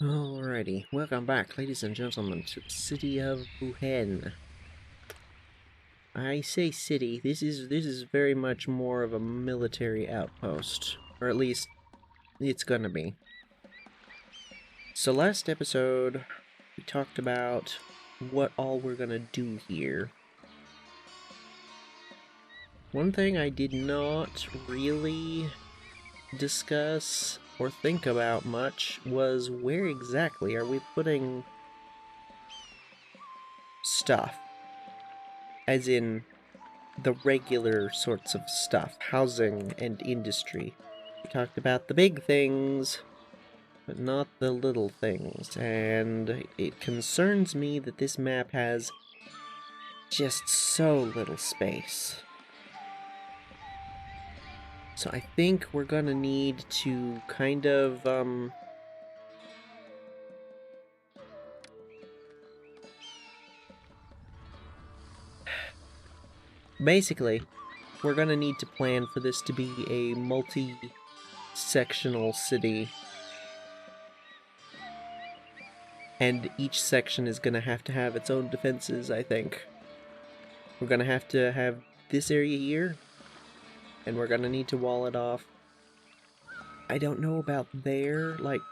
Alrighty, welcome back, ladies and gentlemen, to the city of Buhen. I say city. This is very much more of a military outpost, or at least it's gonna be. So last episode, we talked about what all we're gonna do here. One thing I did not really discuss or think about much was where exactly are we putting stuff? As in the regular sorts of stuff, housing and industry. We talked about the big things, but not the little things, and it concerns me that this map has just so little space. So I think we're gonna need to kind of, basically, we're gonna need to plan for this to be a multi-sectional city. And each section is gonna have to have its own defenses, I think. We're gonna have to have this area here, and we're gonna need to wall it off. I don't know about there, like...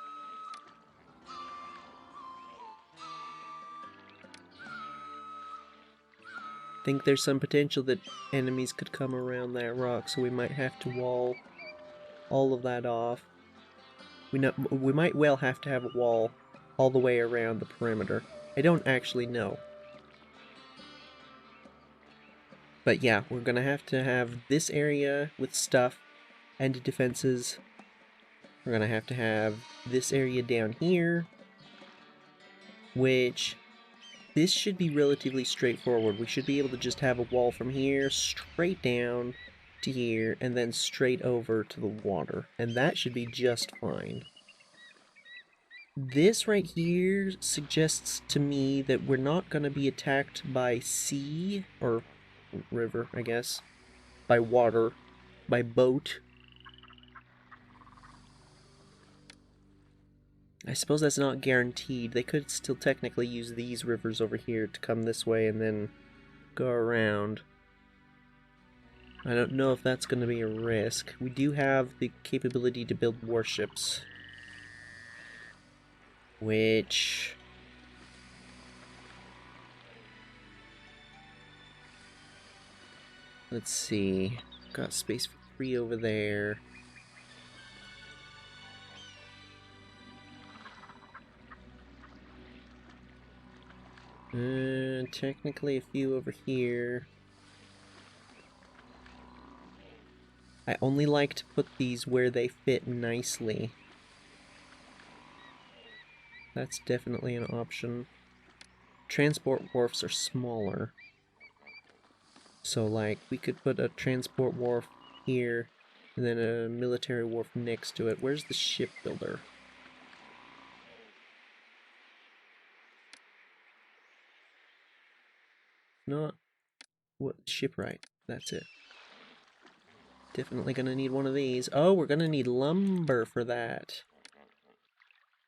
I think there's some potential that enemies could come around that rock, so we might have to wall all of that off. We might well have to have a wall all the way around the perimeter. I don't actually know. But yeah, we're gonna have to have this area with stuff and defenses. We're gonna have to have this area down here, which this should be relatively straightforward. We should be able to just have a wall from here straight down to here and then straight over to the water, and that should be just fine. This right here suggests to me that we're not going to be attacked by sea, or river, I guess, by water, by boat. I suppose that's not guaranteed. They could still technically use these rivers over here to come this way and then go around. I don't know if that's going to be a risk. We do have the capability to build warships, which... let's see. Got space for 3 over there. Technically a few over here. I only like to put these where they fit nicely. That's definitely an option. Transport wharfs are smaller. So, like, we could put a transport wharf here, and then a military wharf next to it. Where's the shipbuilder? Not... what? Shipwright. That's it. Definitely gonna need one of these. Oh, we're gonna need lumber for that.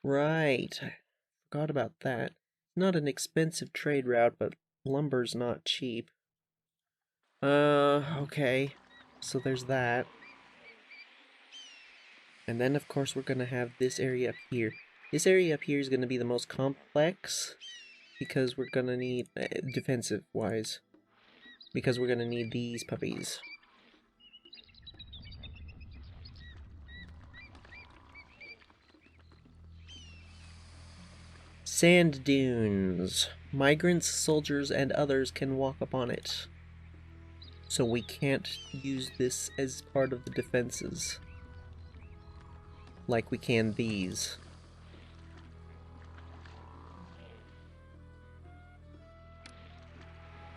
Right. I forgot about that. Not an expensive trade route, but lumber's not cheap. Okay. So there's that. And then, of course, we're gonna have this area up here. This area up here is gonna be the most complex, because we're gonna need, defensive-wise, because we're gonna need these puppies. Sand dunes. Migrants, soldiers, and others can walk upon it. So we can't use this as part of the defenses, like we can these.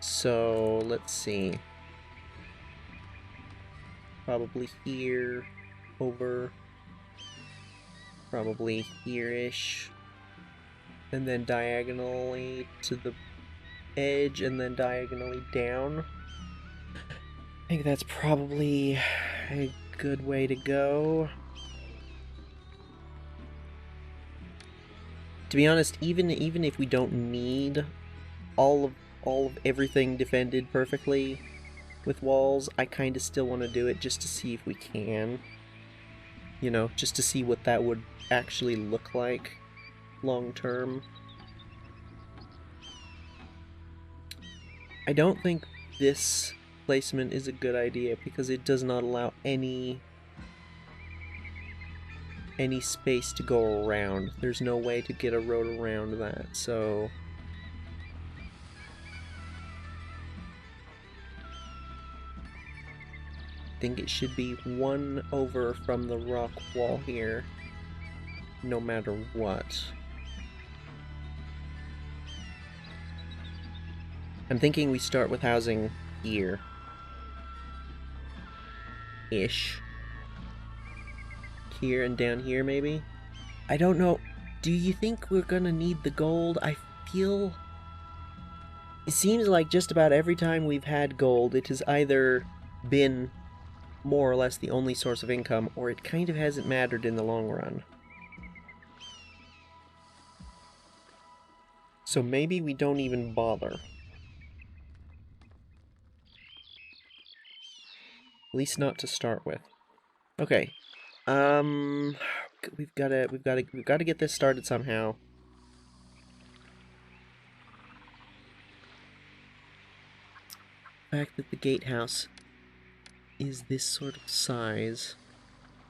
So, let's see. Probably here, over, probably here-ish, and then diagonally to the edge, and then diagonally down. I think that's probably a good way to go. To be honest, even if we don't need all of everything defended perfectly with walls, I kind of still want to do it just to see if we can. You know, just to see what that would actually look like long term. I don't think this placement is a good idea because it does not allow any space to go around. There's no way to get a road around that, so I think it should be one over from the rock wall here, no matter what. I'm thinking we start with housing here. Ish. Here and down here, maybe? I don't know. Do you think we're gonna need the gold? I feel... It seems like just about every time we've had gold, it has either been more or less the only source of income, or it kind of hasn't mattered in the long run. So maybe we don't even bother. At least not to start with. Okay. We've gotta get this started somehow. The fact that the gatehouse is this sort of size,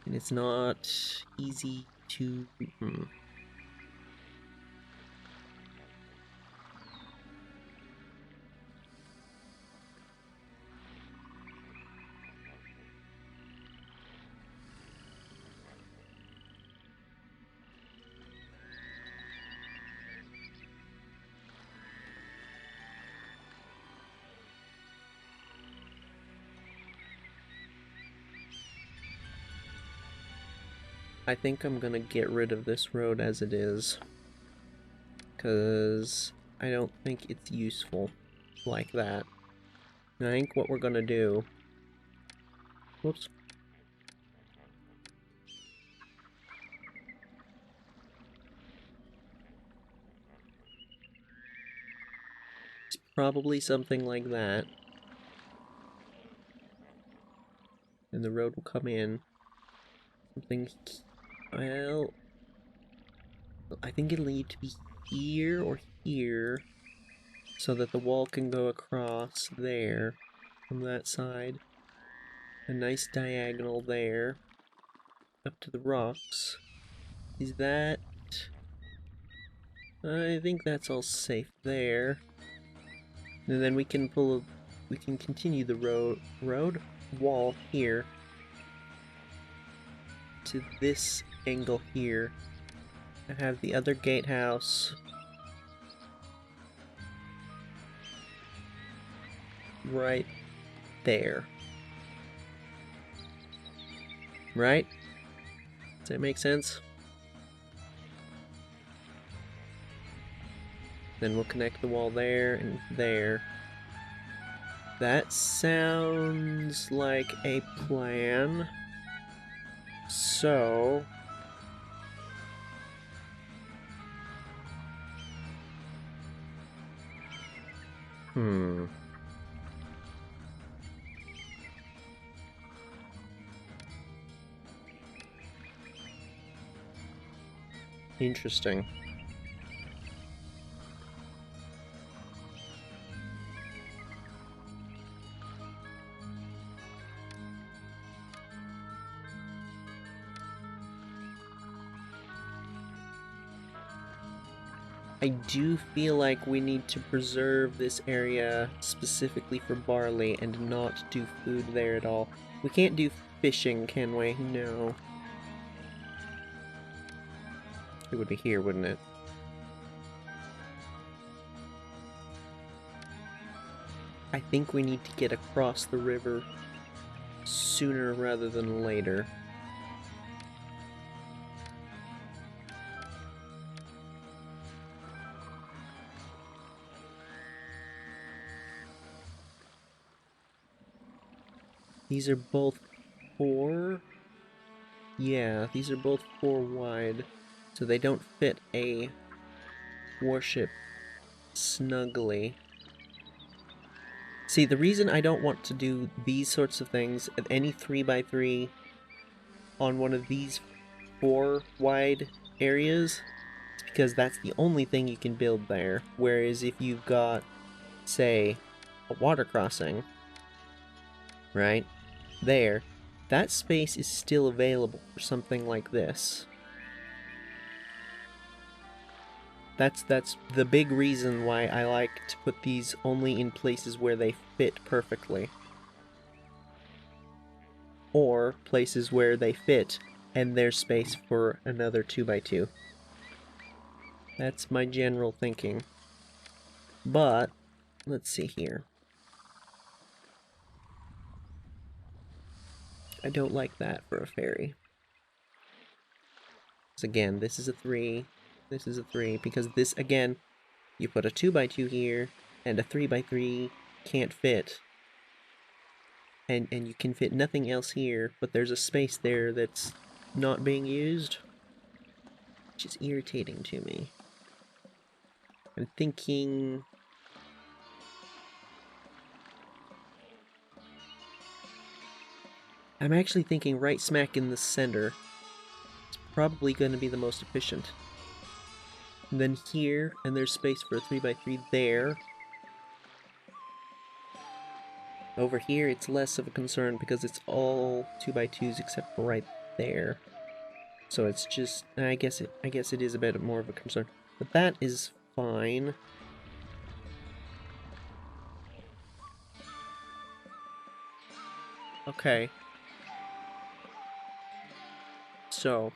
and it's not easy to... I think I'm gonna get rid of this road as it is, because I don't think it's useful like that. And I think what we're gonna do... Whoops. It's probably something like that. And the road will come in. Something... Well... I think it'll need to be here or here, so that the wall can go across there, from that side. A nice diagonal there, up to the rocks. Is that... I think that's all safe there. And then we can we can continue the wall here to this angle here, and have the other gatehouse right there. Right? Does that make sense? Then we'll connect the wall there and there. That sounds like a plan. So... Interesting. I do feel like we need to preserve this area specifically for barley and not do food there at all. We can't do fishing, can we? No. It would be here, wouldn't it? I think we need to get across the river sooner rather than later. These are both 4? Yeah, these are both 4 wide, so they don't fit a warship snugly. See, the reason I don't want to do these sorts of things at any 3x3 on one of these 4 wide areas is because that's the only thing you can build there. Whereas if you've got, say, a water crossing, right, there, that space is still available for something like this. That's the big reason why I like to put these only in places where they fit perfectly. Or places where they fit and there's space for another 2x2. That's my general thinking. But, let's see here. I don't like that for a ferry. So again, this is a 3, this is a 3, because this, again, you put a 2x2 here, and a 3x3 can't fit. And you can fit nothing else here, but there's a space there that's not being used, which is irritating to me. I'm thinking... I'm actually thinking right smack in the center. It's probably going to be the most efficient. And then here, and there's space for a 3x3 there. Over here, it's less of a concern because it's all 2x2s except for right there. So it's just, I guess it is a bit more of a concern. But that is fine. Okay. So.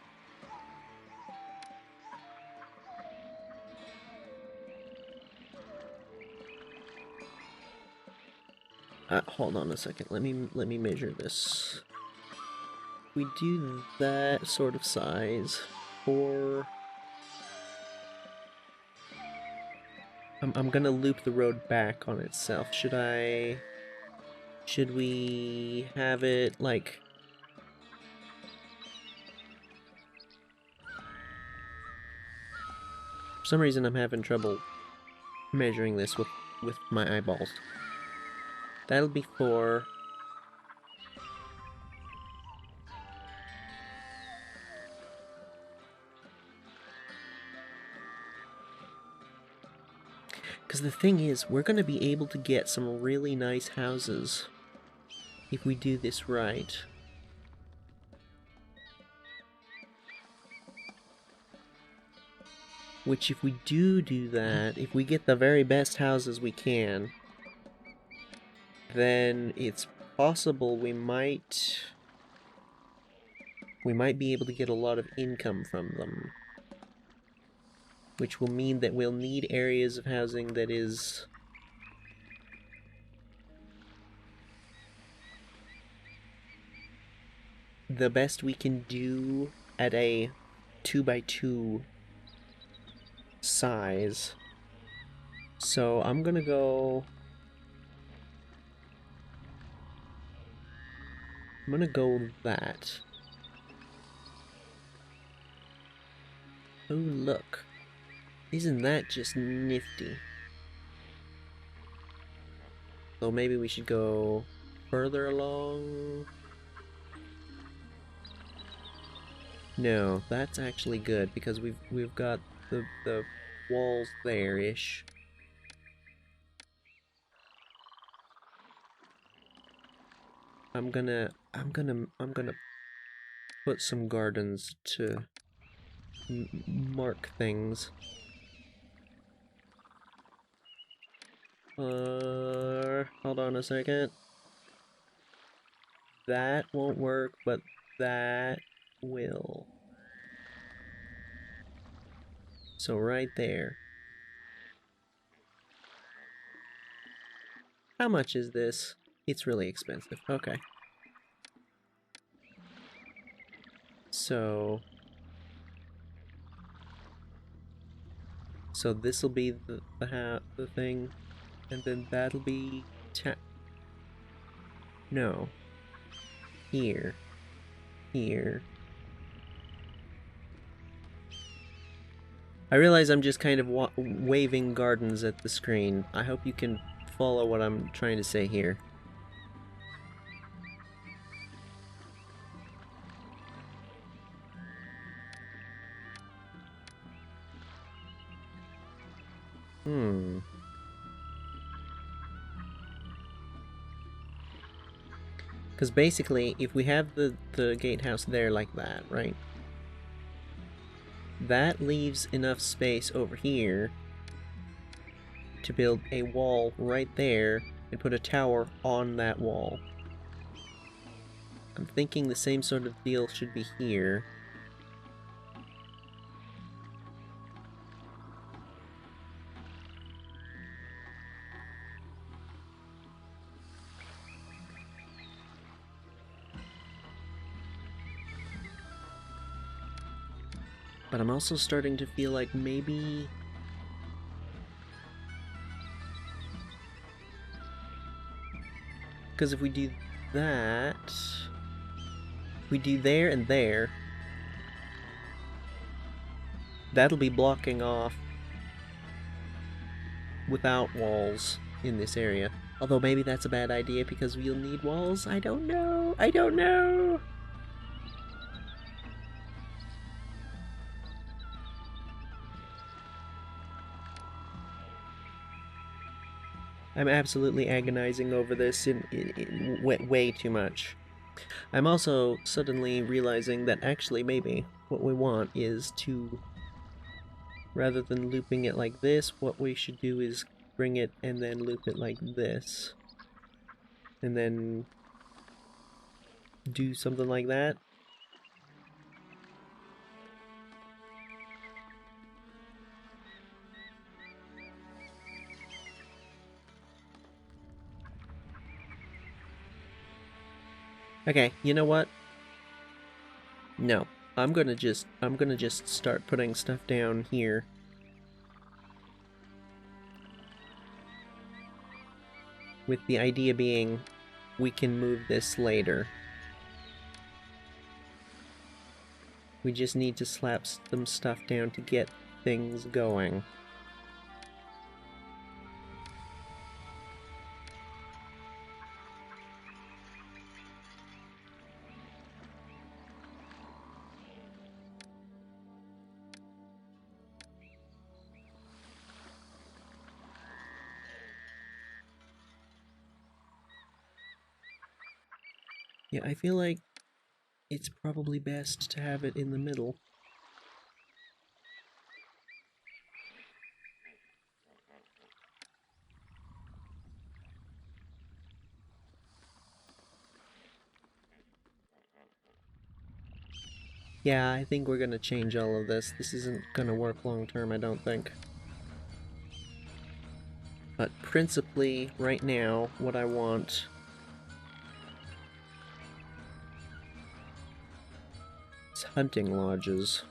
Hold on a second. Let me measure this. We do that sort of size for... I'm gonna loop the road back on itself. Should we have it, like... For some reason I'm having trouble measuring this with my eyeballs. That'll be 4. Because the thing is, we're going to be able to get some really nice houses if we do this right. Which, if we do that, if we get the very best houses we can, then it's possible we might be able to get a lot of income from them. Which will mean that we'll need areas of housing that is... the best we can do at a 2x2 size. So I'm gonna go... I'm gonna go that. Oh, look. Isn't that just nifty? So maybe we should go further along. No, that's actually good because we've got the walls there-ish. I'm gonna put some gardens to mark things. Hold on a second. That won't work, but that will. So right there. How much is this? It's really expensive. Okay. So this'll be the thing, and then that'll be no. Here. Here. I realize I'm just kind of waving gardens at the screen. I hope you can follow what I'm trying to say here. Because basically, if we have the gatehouse there like that, right? That leaves enough space over here to build a wall right there and put a tower on that wall. I'm thinking the same sort of deal should be here. But I'm also starting to feel like maybe... Because if we do that... we do there and there, that'll be blocking off without walls in this area. Although maybe that's a bad idea because we'll need walls. I don't know. I don't know. I'm absolutely agonizing over this in way too much. I'm also suddenly realizing that actually maybe what we want is to, rather than looping it like this, what we should do is bring it and then loop it like this. And then do something like that. Okay, you know what? No. I'm gonna just start putting stuff down here. With the idea being we can move this later. We just need to slap some stuff down to get things going. Yeah, I feel like it's probably best to have it in the middle. Yeah, I think we're gonna change all of this. This isn't gonna work long term, I don't think. But principally, right now, what I want is hunting lodges.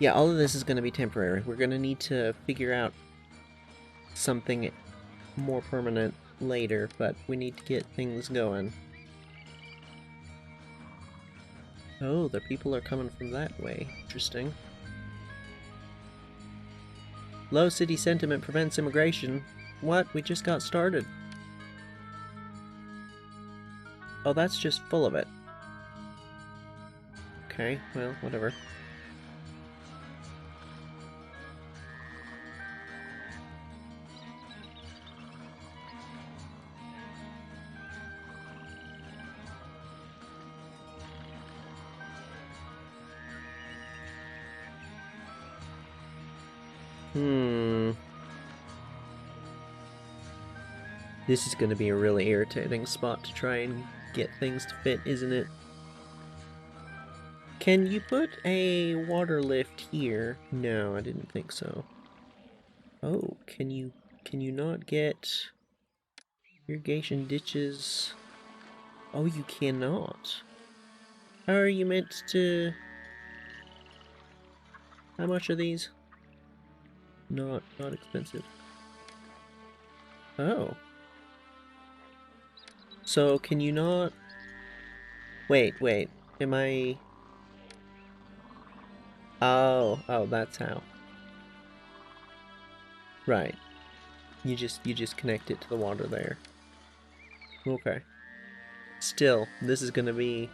Yeah, all of this is going to be temporary. We're going to need to figure out something more permanent later, but we need to get things going. Oh, the people are coming from that way. Interesting. Low city sentiment prevents immigration. What? We just got started. Oh, that's just full of it. Okay, well, whatever. This is going to be a really irritating spot to try and get things to fit, isn't it? Can you put a water lift here? No, I didn't think so. Oh, can you not get irrigation ditches? Oh, you cannot. How are you meant to... How much are these? Not expensive. Oh. So, can you not... Wait. Am I... Oh, that's how. Right. You just connect it to the water there. Okay. Still, this is gonna be...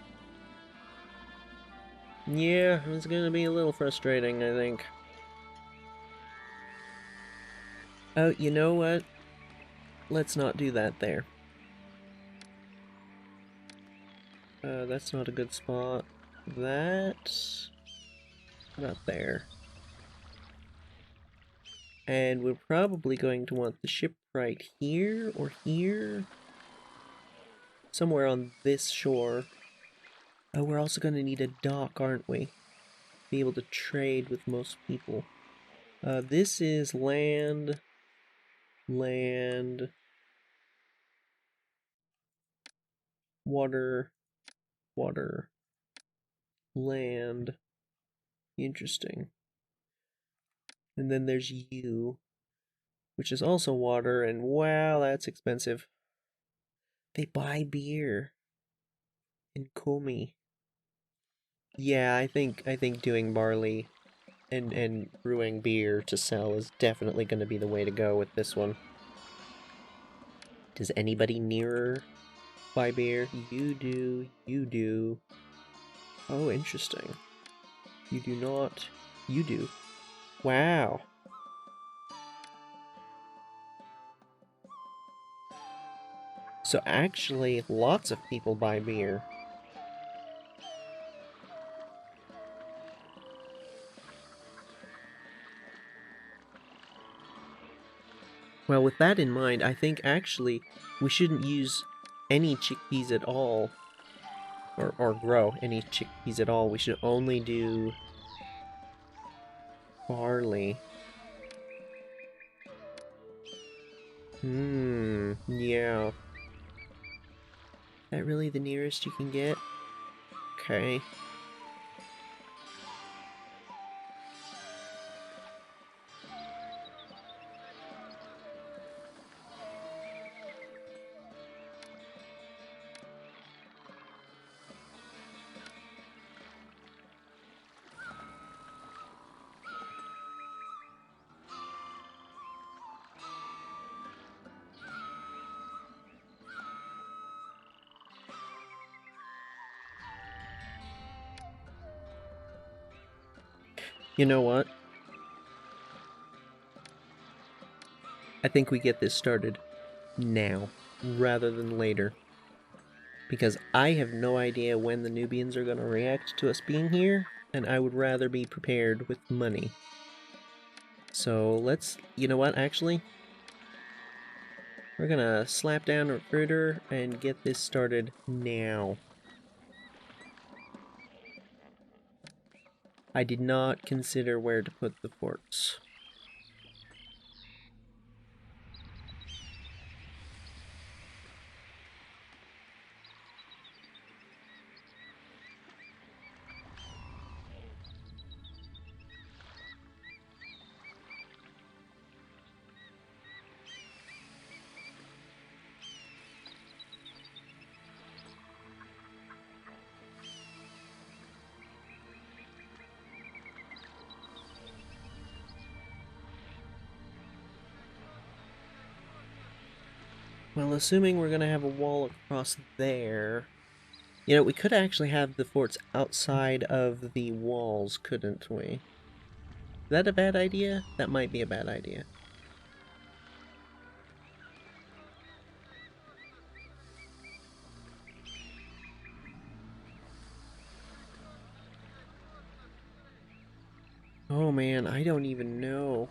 Yeah, it's gonna be a little frustrating, I think. Oh, you know what? Let's not do that there. That's not a good spot. That... Not there. And we're probably going to want the ship right here, or here. Somewhere on this shore. Oh, we're also going to need a dock, aren't we? Be able to trade with most people. This is land... Land... Water... Water... Land... Interesting. And then there's you, which is also water, and wow, that's expensive. They buy beer in Komi. Yeah, I think doing barley and brewing beer to sell is definitely going to be the way to go with this one. Does anybody nearer buy beer? You do. You do. Oh, interesting. You do not. You do. Wow. So actually, lots of people buy beer. Well, with that in mind, I think actually we shouldn't use any chickpeas at all. Or grow any chickpeas at all. We should only do barley. Yeah. Is that really the nearest you can get? Okay. You know what? I think we get this started now, rather than later. Because I have no idea when the Nubians are going to react to us being here, and I would rather be prepared with money. So let's... You know what, actually? We're gonna slap down a recruiter and get this started now. I did not consider where to put the forts. Well, assuming we're gonna have a wall across there... You know, we could actually have the forts outside of the walls, couldn't we? Is that a bad idea? That might be a bad idea. Oh man, I don't even know.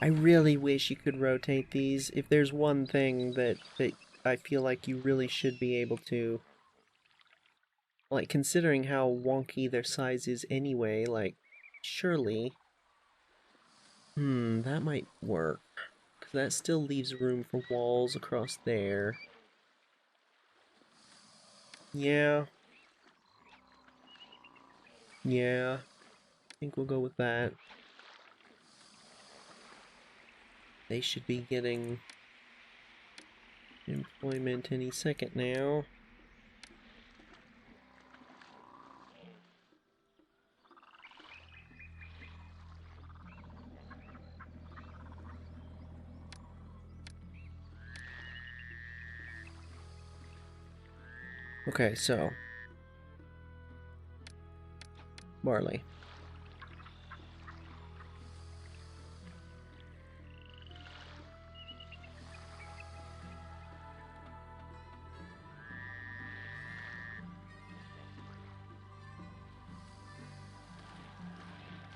I really wish you could rotate these. If there's one thing that I feel like you really should be able to... Like, considering how wonky their size is anyway, like, surely... that might work. 'Cause that still leaves room for walls across there. Yeah. Yeah. I think we'll go with that. They should be getting employment any second now. Okay, so barley.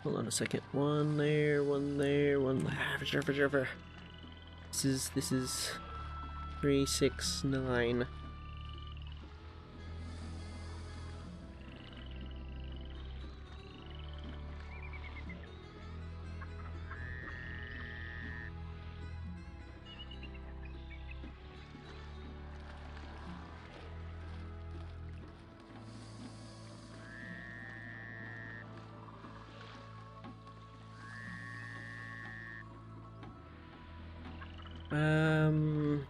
Hold on a second. One there, one there, one there. This is 3, 6, 9. Um...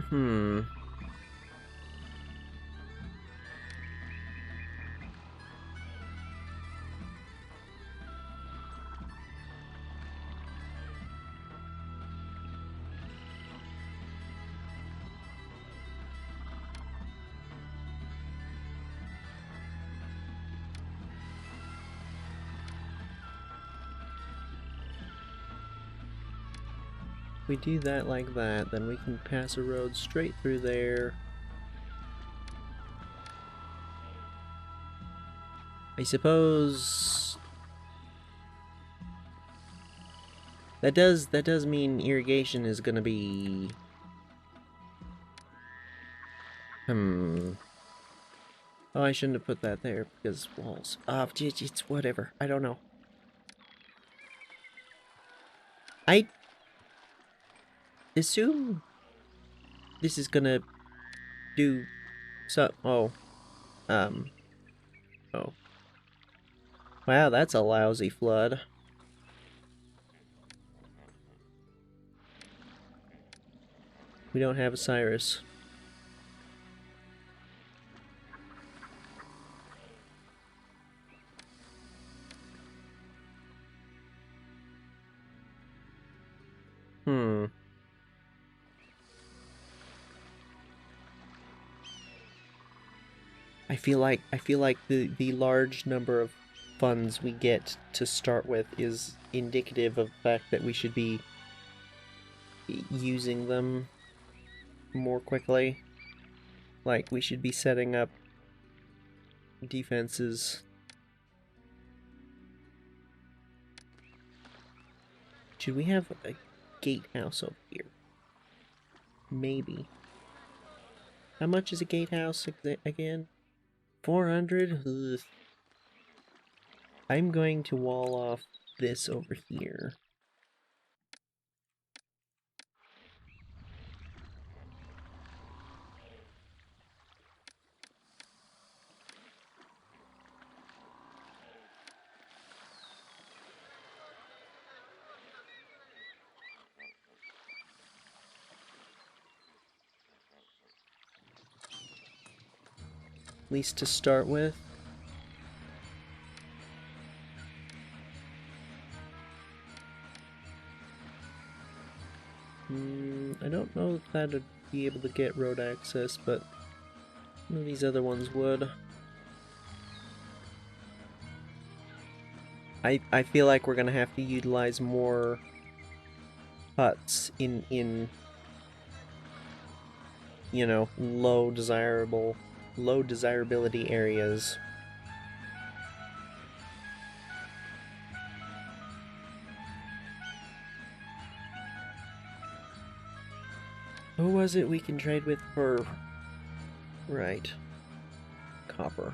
Hmm. If we do that like that, then we can pass a road straight through there. I suppose that does mean irrigation is gonna be Oh, I shouldn't have put that there because walls. It's whatever. I don't know. I assume this is gonna do so. Oh. Oh. Wow, that's a lousy flood. We don't have a Cyrus. I feel like the large number of funds we get to start with is indicative of the fact that we should be using them more quickly. Like, we should be setting up defenses. Should we have a gatehouse over here? Maybe. How much is a gatehouse again? 400? Ugh. I'm going to wall off this over here. At least to start with. I don't know if that would be able to get road access, but some of these other ones would. I feel like we're gonna have to utilize more huts in you know, low desirability areas. Who was it we can trade with for... Right. Copper.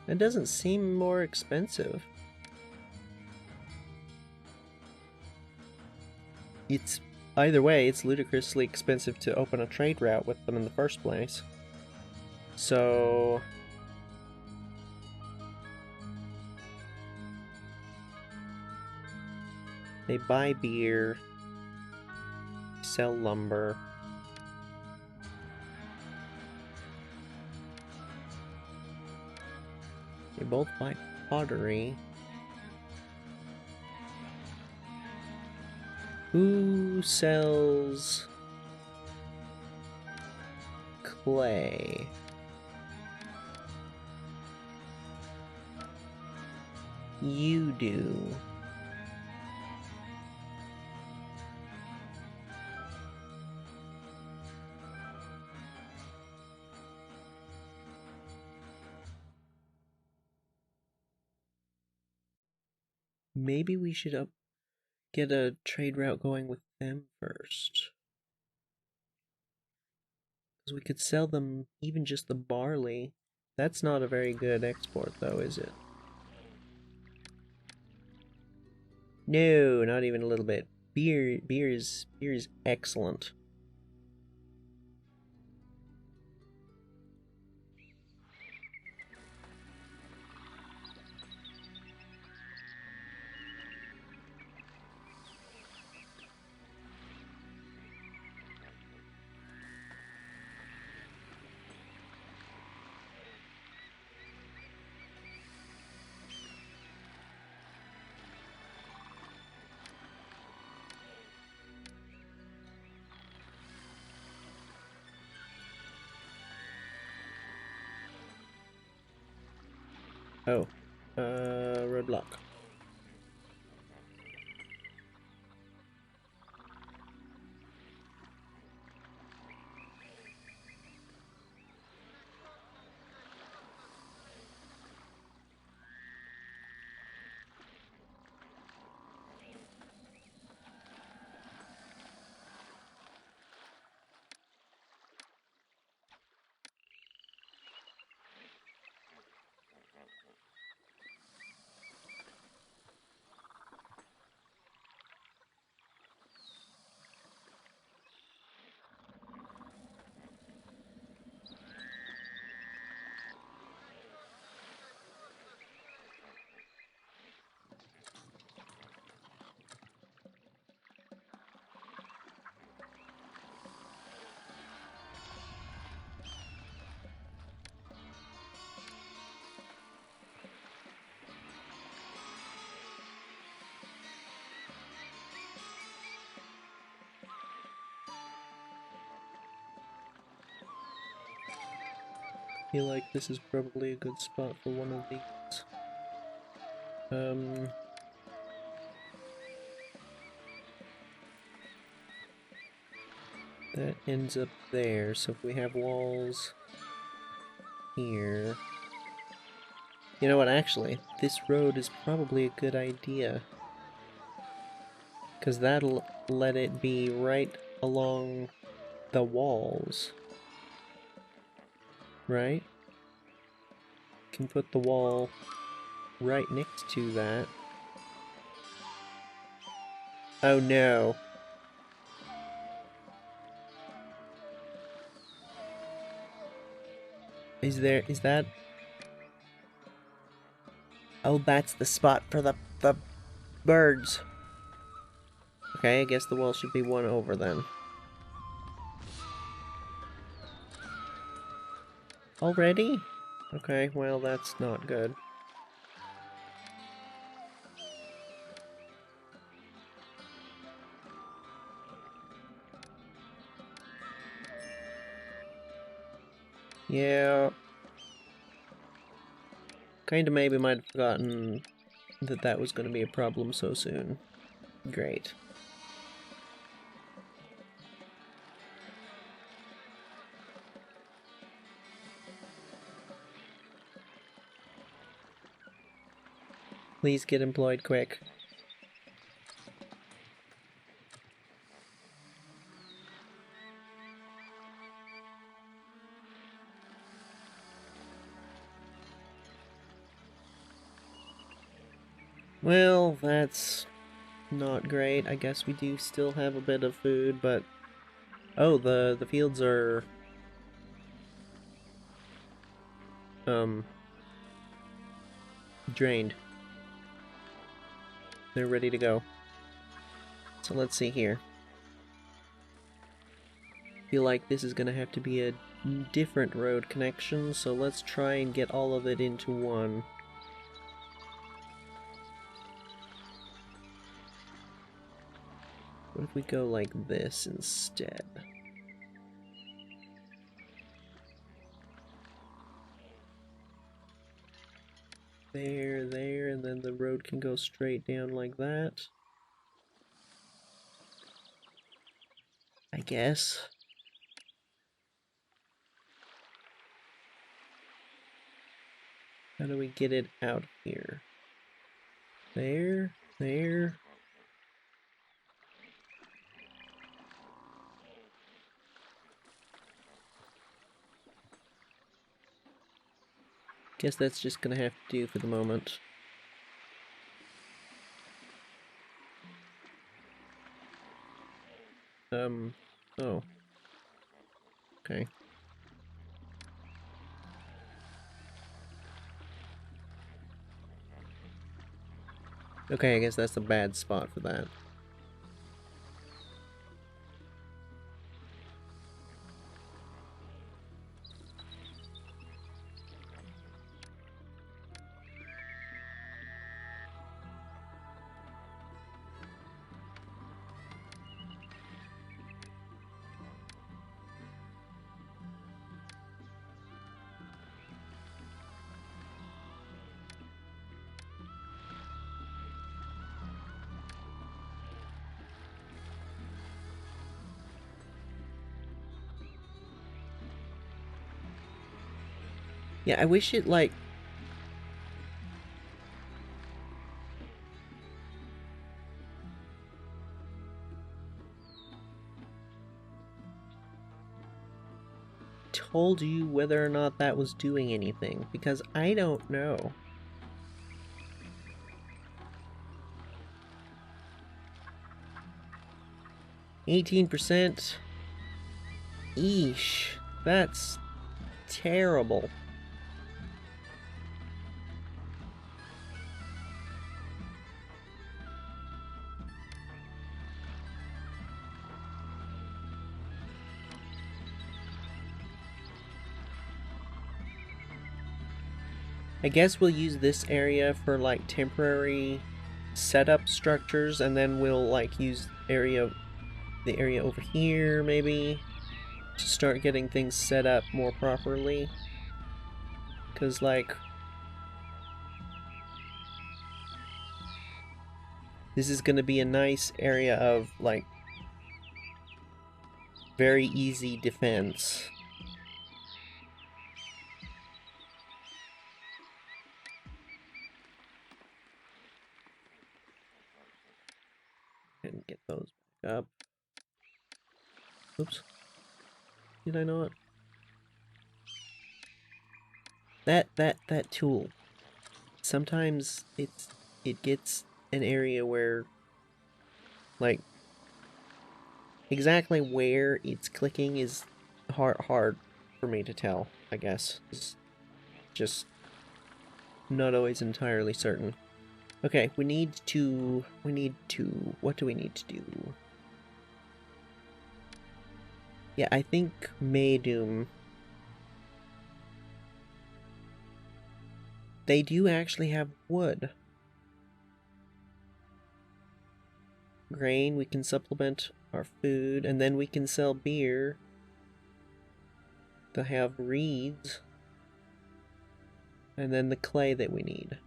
It doesn't seem more expensive. It's... Either way, it's ludicrously expensive to open a trade route with them in the first place. So... They buy beer, sell lumber. They both buy pottery. Who sells clay? You do. Maybe we should get a trade route going with them first. Because we could sell them even just the barley. That's not a very good export though, is it? No, not even a little bit. Beer is excellent. Oh, roadblock. I feel like this is probably a good spot for one of these. That ends up there, so if we have walls here... You know what, actually, this road is probably a good idea. Because that'll let it be right along the walls. Right? Can put the wall right next to that. Oh no. Is that... Oh, that's the spot for the birds. Okay, I guess the wall should be one over then. Already? Okay, well that's not good. Yeah. Kinda maybe might have forgotten that that was gonna be a problem so soon. Great. Please get employed quick. Well, that's not great. I guess we do still have a bit of food, but... Oh, the fields are... drained. They're ready to go. So let's see here. Feel like this is gonna have to be a different road connection, so let's try and get all of it into one. What if we go like this instead? There, and then the road can go straight down like that. I guess. How do we get it out here? There. Guess that's just gonna have to do for the moment. Oh. Okay. Okay, I guess that's a bad spot for that. Yeah, I wish it, like... told you whether or not that was doing anything, because I don't know. %. Eesh. That's terrible. I guess we'll use this area for, like, temporary setup structures, and then we'll, like, use the area over here, maybe, to start getting things set up more properly. Because, like, this is going to be a nice area of, like, very easy defense. And get those back up. Oops. Did I not? That tool. Sometimes it gets an area where, like, exactly where it's clicking is hard for me to tell, I guess. It's just not always entirely certain. Okay, what do we need to do? Yeah, I think Maydoom, they do actually have wood. Grain, we can supplement our food, and then we can sell beer. They have reeds. And then the clay that we need.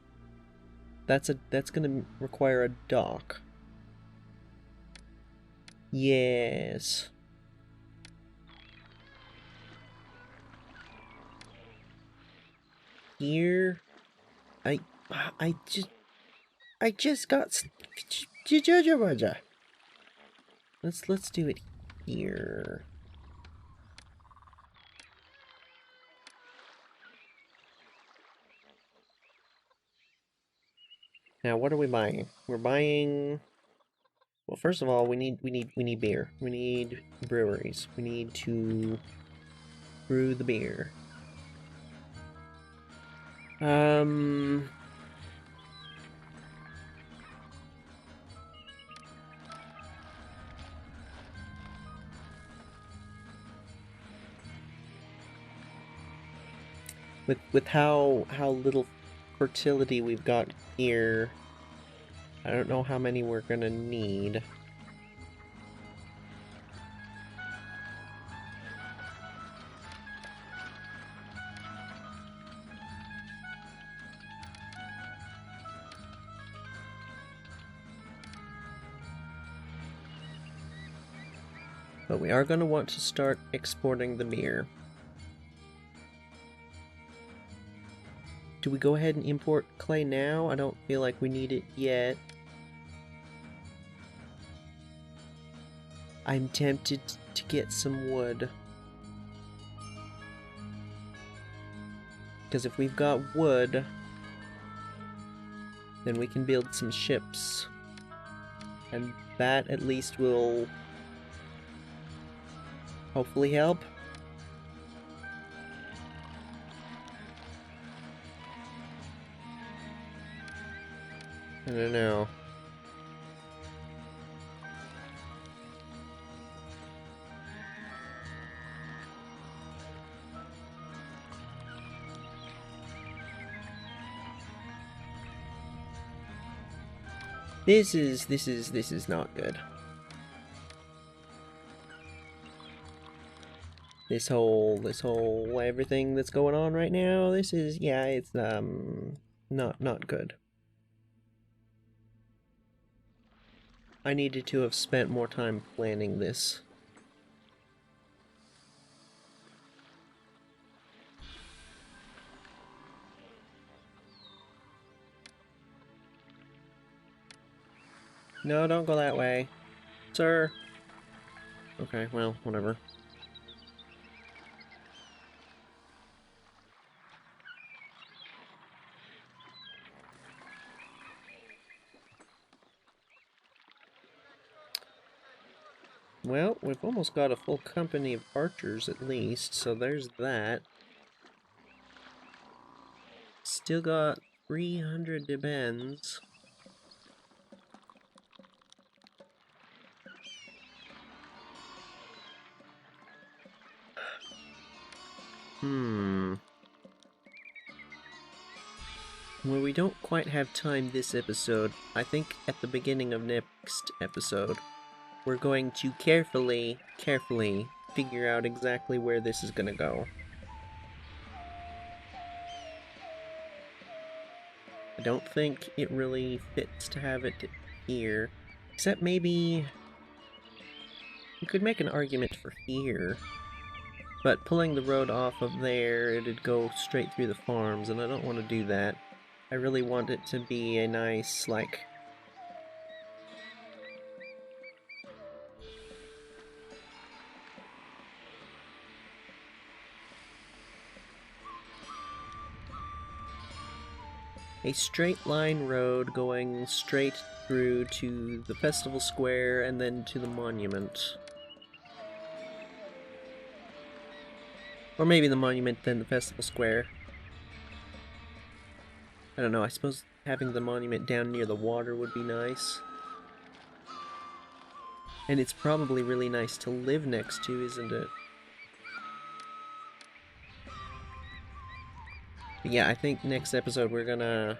That's gonna require a dock. Yes. Here, I just got. Let's do it here. Now, what are we buying? We're buying... Well, first of all, we need beer. We need breweries. We need to brew the beer. With how little fertility we've got here, I don't know how many we're gonna need. But we are going to want to start exporting the beer. Do we go ahead and import clay now? I don't feel like we need it yet. I'm tempted to get some wood. Because if we've got wood, then we can build some ships. And that at least will hopefully help. I don't know. This is not good. This whole everything that's going on right now, this is, yeah, it's not good. I needed to have spent more time planning this. No, don't go that way. Sir! Okay, well, whatever. Well, we've almost got a full company of archers at least, so there's that. Still got 300 depends. Well, we don't quite have time this episode. I think at the beginning of next episode, we're going to carefully figure out exactly where this is gonna go. I don't think it really fits to have it here, except maybe you could make an argument for here. But pulling the road off of there, it'd go straight through the farms, and I don't want to do that. I really want it to be a nice, like... a straight line road going straight through to the festival square and then to the monument. Or maybe the monument, then the festival square. I don't know, I suppose having the monument down near the water would be nice. And it's probably really nice to live next to, isn't it? But yeah, I think next episode we're gonna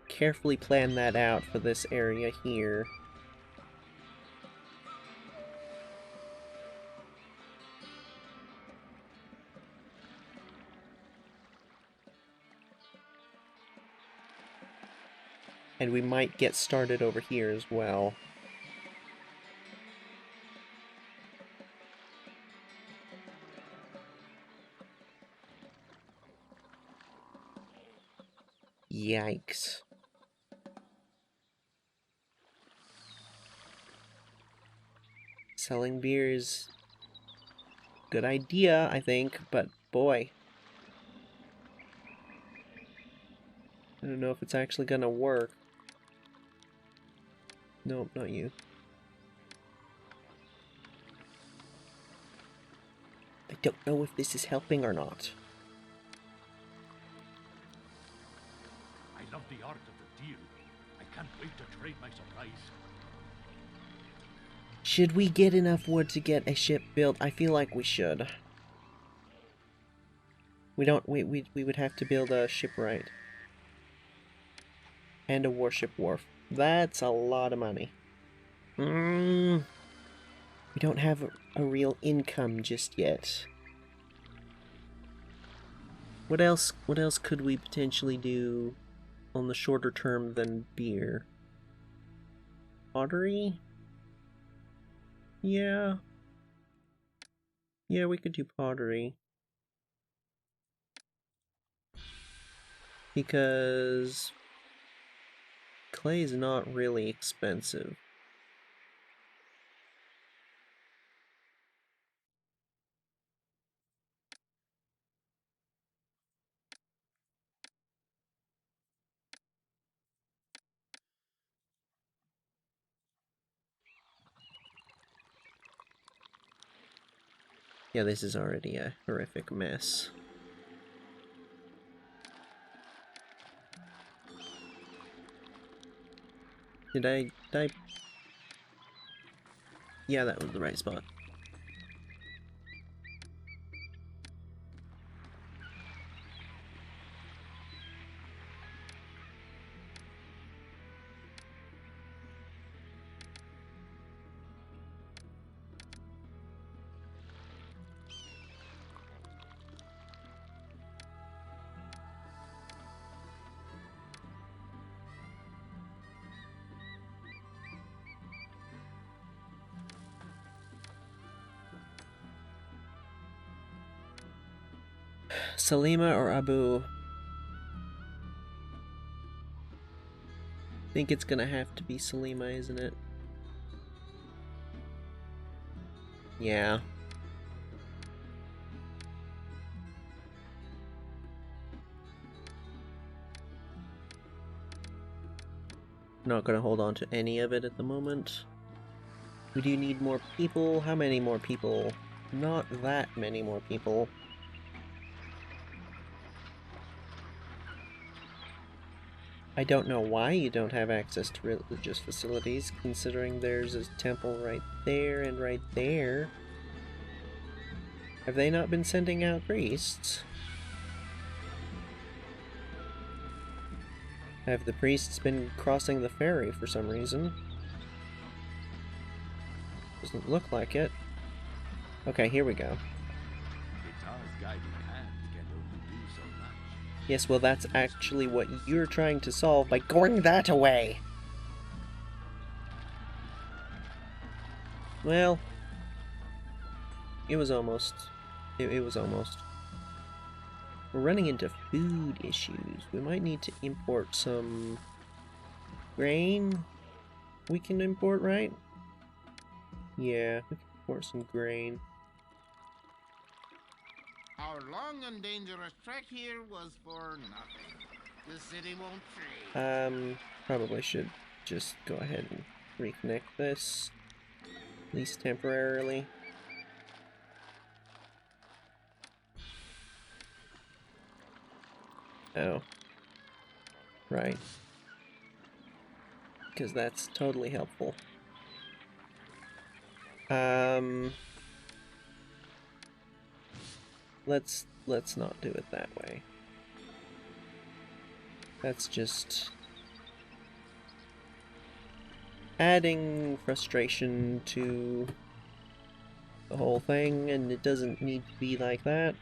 carefully plan that out for this area here. And we might get started over here as well. Yikes. Selling beer is a good idea, I think, but boy. I don't know if it's actually gonna work. Nope, not you. I don't know if this is helping or not. I love the art of the deal. I can't wait to trade my supplies. Should we get enough wood to get a ship built? I feel like we should. We don't. We would have to build a shipwright and a warship wharf. That's a lot of money. We don't have a real income just yet. What else? What else could we potentially do on the shorter term than beer? Pottery? Yeah. Yeah, we could do pottery. Because clay is not really expensive. Yeah, this is already a horrific mess. Did I... Yeah, that was the right spot. Salima or Abu? I think it's gonna have to be Salima, isn't it? Yeah. Not gonna hold on to any of it at the moment. We do need more people. How many more people? Not that many more people. I don't know why you don't have access to religious facilities, considering there's a temple right there and right there. Have they not been sending out priests? Have the priests been crossing the ferry for some reason? Doesn't look like it. Okay, here we go. Yes, well that's actually what you're trying to solve by going that away! Well, it was almost. It was almost. We're running into food issues. We might need to import some grain. We can import, right? Yeah, we can import some grain. Our long and dangerous trek here was for nothing. The city won't trade. Probably should just go ahead and reconnect this, at least temporarily. Oh. Right. Because that's totally helpful. Let's not do it that way. That's just adding frustration to the whole thing, and it doesn't need to be like that.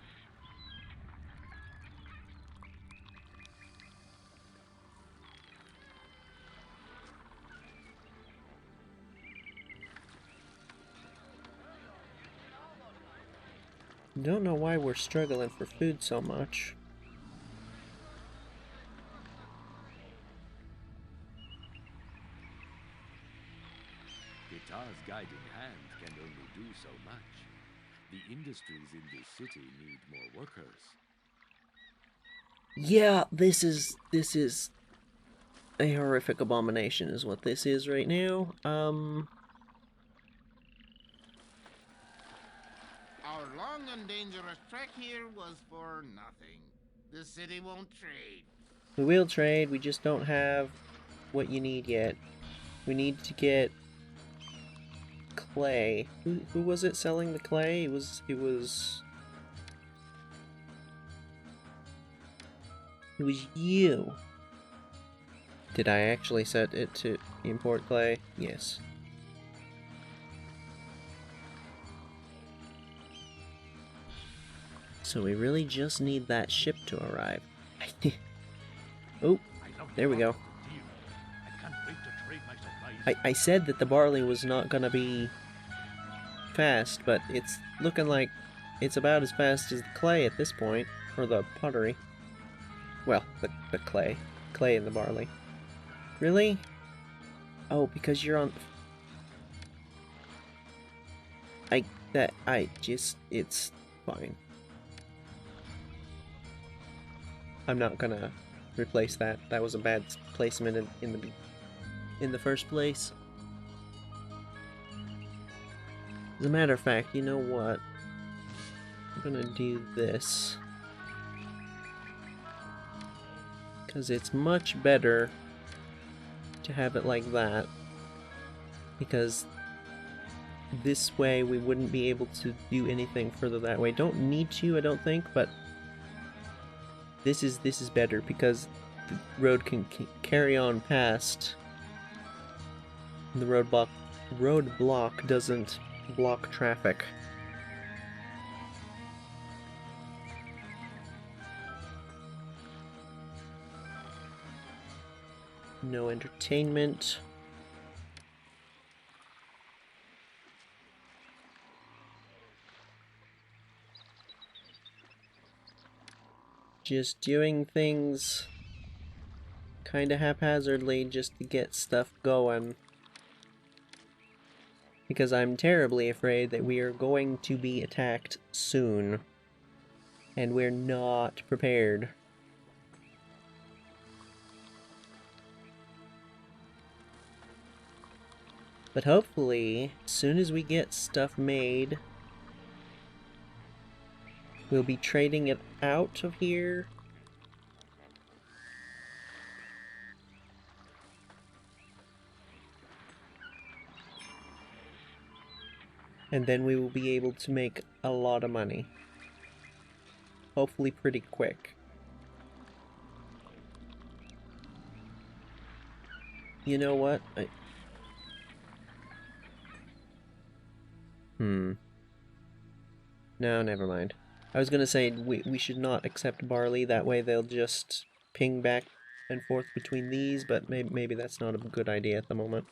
Don't know why we're struggling for food so much. Guitar's guiding hand can only do so much. The industries in this city need more workers. Yeah, this is A horrific abomination is what this is right now. Our long and dangerous trek here was for nothing. The city won't trade. We will trade, we just don't have what you need yet. We need to get clay. Who was it selling the clay? It was you. Did I actually set it to import clay? Yes. So we really just need that ship to arrive. Oh, there we go. I said that the barley was not gonna be fast, but it's looking like it's about as fast as the clay at this point, or the pottery. Well, the clay. Clay and the barley. Really? Oh, because you're on... it's fine. I'm not gonna replace that. That was a bad placement in the first place. As a matter of fact, you know what? I'm gonna do this. Because it's much better to have it like that. Because this way we wouldn't be able to do anything further that way. Don't need to, I don't think, but this is better because the road can carry on past. The roadblock doesn't block traffic. No entertainment. Just doing things kinda haphazardly just to get stuff going. Because I'm terribly afraid that we are going to be attacked soon. And we're not prepared. But hopefully, as soon as we get stuff made, we'll be trading it out of here. And then we will be able to make a lot of money. Hopefully pretty quick. You know what? No, never mind. I was gonna say we should not accept barley, that way they'll just ping back and forth between these, but maybe that's not a good idea at the moment.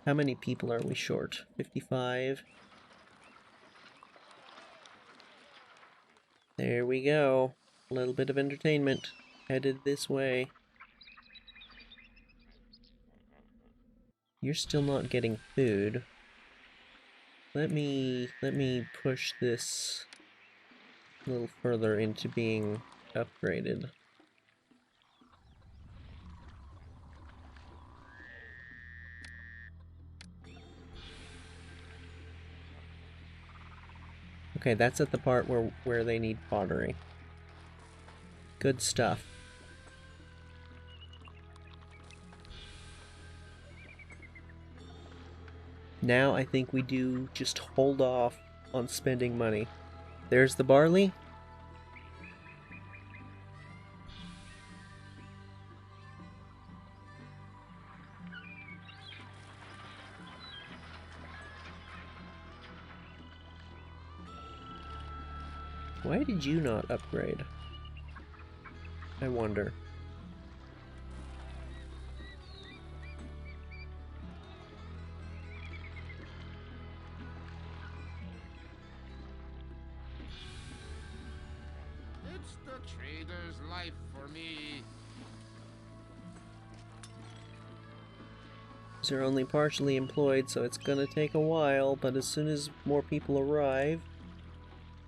How many people are we short? 55? There we go. A little bit of entertainment headed this way. You're still not getting food. Let me push this a little further into being upgraded. Okay, that's at the part where they need pottery. Good stuff. Now I think we do just hold off on spending money. There's the barley. Why did you not upgrade? I wonder. It's the trader's life for me. They're only partially employed, so it's gonna take a while, but as soon as more people arrive,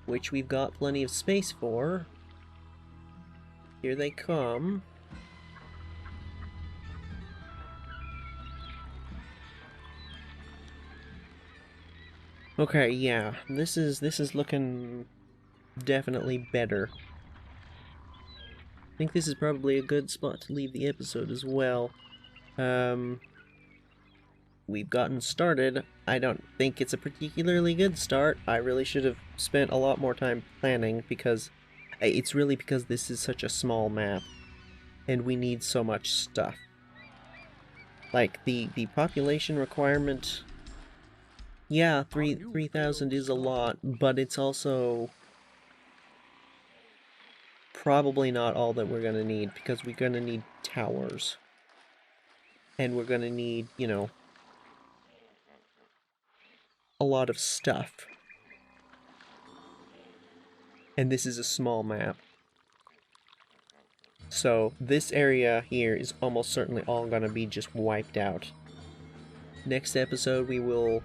which we've got plenty of space for, here they come. Okay, yeah, this is looking definitely better. I think this is probably a good spot to leave the episode as well. We've gotten started. I don't think it's a particularly good start. I really should have spent a lot more time planning, because it's really because this is such a small map and we need so much stuff. Like the population requirement, yeah, 3,000 is a lot, but it's also probably not all that we're gonna need, because we're gonna need towers. And we're gonna need, you know, a lot of stuff. And this is a small map. So this area here is almost certainly all gonna be just wiped out. Next episode we will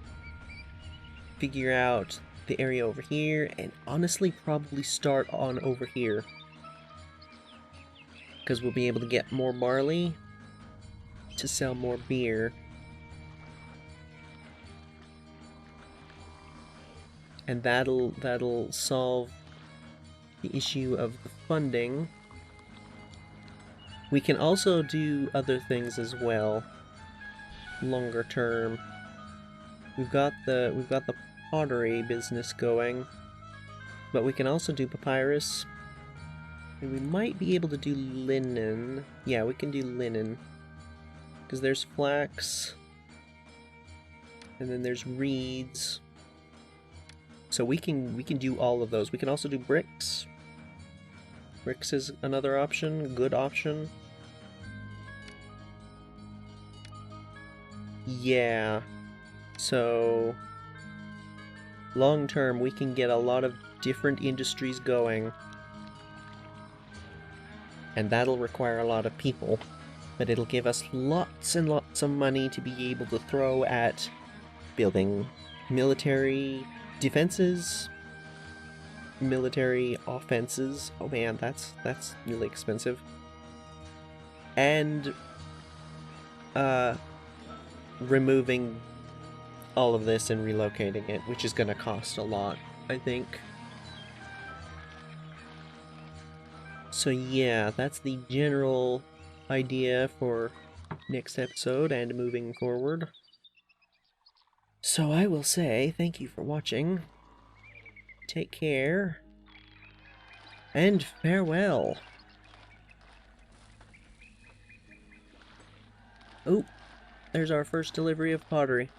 figure out the area over here, and honestly probably start on over here. Because we'll be able to get more barley to sell more beer. And that'll solve the issue of the funding. We can also do other things as well, longer term. We've got the pottery business going, but we can also do papyrus, and we might be able to do linen. Yeah, we can do linen, because there's flax, and then there's reeds. So we can do all of those. We can also do bricks. Bricks is another option, good option. Yeah. So long term we can get a lot of different industries going. And that'll require a lot of people. But it'll give us lots and lots of money to be able to throw at building military defenses, military offenses. Oh man, that's really expensive. And removing all of this and relocating it, which is going to cost a lot, I think. So yeah, that's the general idea for next episode and moving forward. So I will say thank you for watching, take care, and farewell. Oh, there's our first delivery of pottery.